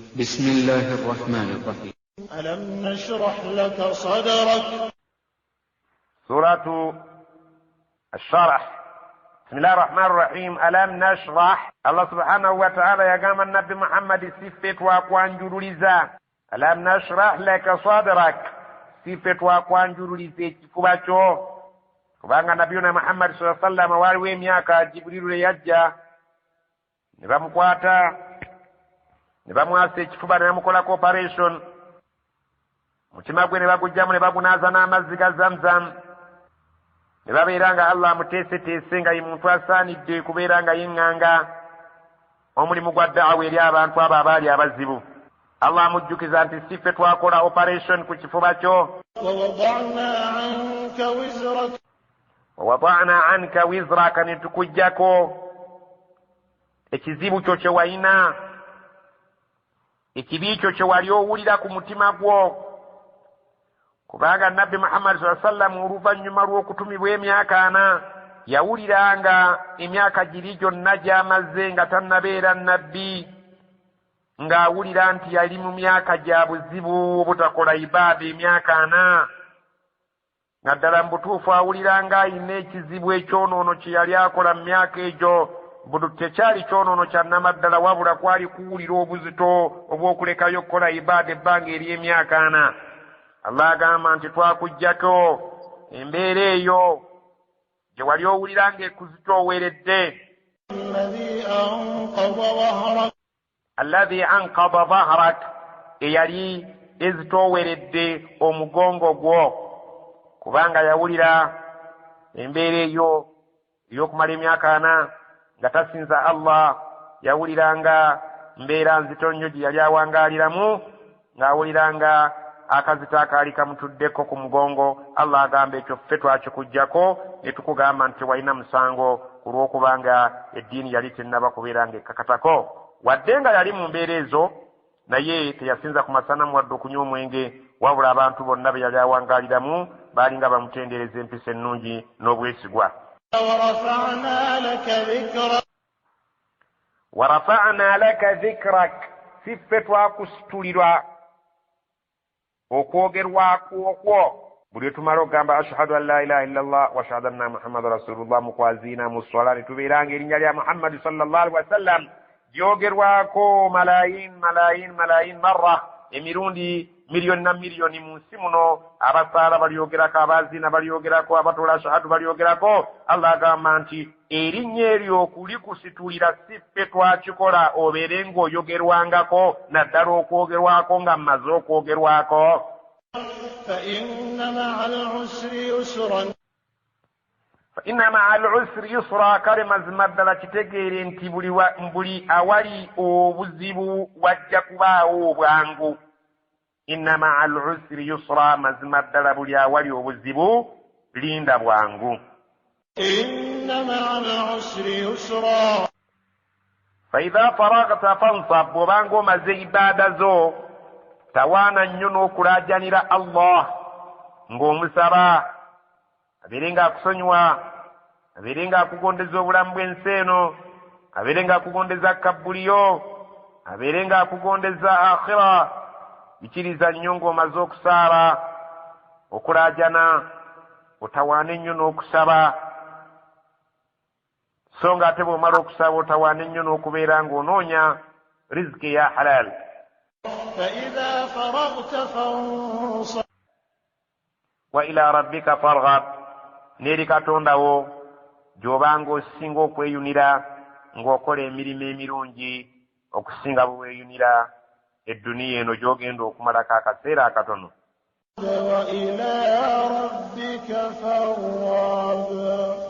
بسم الله الرحمن الرحيم. ألم نشرح لك صدرك. سورة الشرح. بسم الله الرحمن الرحيم. ألم نشرح. الله سبحانه وتعالى يقام النبي محمد صفة وقوانجر لزا. ألم نشرح لك صدرك صفة وقوانجر لزا كفباتو kubanga nabiyuna Muhammad sallallahu alaihi wasallam waliwo emyaka Jibrilu yajja ne bamukwata ne bamwasa ekifuba ne bamukolako operation mutima gwe ne bagujjamu ne bagunaaza n'amazzi ga Zamzam ne babeera nga Allah amuteeseteese nga ye muntu asaanidde kubeera nga yeŋŋanga omulimu gwa da'awa eri abantu abo abaali abazibu. Allah amujjukiza nti si ffe twakola operation ku kifuba kyo. ووضعنا عنك وزرك نتكجكو ekizibu kyo kye walina ekibi kyo kye wali owulira ku mutima gwo kubanga nabbi Muhammad sallallahu alaihi wasallam oluvannyuma lw'okutumibwa emyaka 4 yawuliranga emyaka giri gyonna gy'amaze nga tannabeera nabbi ng'awulira nti yali mu myaka gya buzibu obutakola ibaada emyaka 4 nga ddala mu butuufu awuliranga ayina ekizibu ekyonoono kye yali akola mu myaka egyo tekyali kyonoono kya nnamaddala wabula kwali kuwulira obuzito obw'okulekayo okukola ibaada ebbanga ery'emyaka 4. Allah agamba nti twakuggyako embeera eyo gye wali owulira ng'ekuzitooweredde. alladhi anqada dhahrak eyali ezitooweredde omugongo gwo kubanga yawulira embeera eyo ey'okumala emyaka 4 nga tasinza Allah yawuliranga mbeera nzito nnyo gye yali awangaaliramu ng'awuliranga akazito akaali kamutuddeko ku mugongo. Allah agamba ekyo ffe twakikuggyako ne tukugamba nti walina musango ku lw'okubanga eddiini yali tennaba kubeera ng'ekkakatako. Wadde nga yali mu mbeera ezo naye teyasinza ku masanamu wadde okunywa omwenge wabula abantu bonna be yali awangaaliramu baali nga bamutendereza empisa ennungi n'obwesigwa. warafa'na laka dhikrak si ffe twakusitulirwa okwogerwako okwo buli etumala okugamba ashhadu an la ilaha illallah wa ashhadu anna muhammada rasulullah mukwazina mu swala ne tubeeranga erinnya lya Muhammad sallallahu alaihi wasallam gyogerwako malayin marra emirundi miliyoni na miliyoni mu nsi muno. abasaala balyogerako, abaazina balyogerako, abatola ashahadu balyogerako. Allah agamba nti erinnya eryo okulikusitulira si ffe twakikola obeere ng'oyogerwangako naddala okwogerwako nga mmaze okwogerwako. fa inna ma'al usri yusra kale mazima ddala kitegeere nti buli awali obuzibu wajja kubaawo obwangu. inna ma'al usri yusra mazima ddala buli awali obuzibu linda bwangu. inna ma'al usri yusra fa idha faragta fansab bw'obanga omaze ibaada zo tawaana nnyo n'okulaajanira Allah ng'omusaba abeere ng'akusonyiwa, abeere ng'akugondeza obulamu bw'ensi eno, abeere ng'akugondeza kabbuliyo, abeere ng'akugondeza akhira. Bikiriza nnyo ng'omaze okusaaba okulaajana otawaane nnyo n'okusaba, so nga ate bw'omala okusaba otawaane nnyo n'okubeera ng'onoonya riziki ya halal. wa ila rabbika farghab n'eri Katonda wo gy'obanga osinga okweyunira ng'okola emirimu emirungi okusinga bwe weeyunira edduniya eno gy'ogenda okumalako akaseera akatono. wa ila rabbika farghab.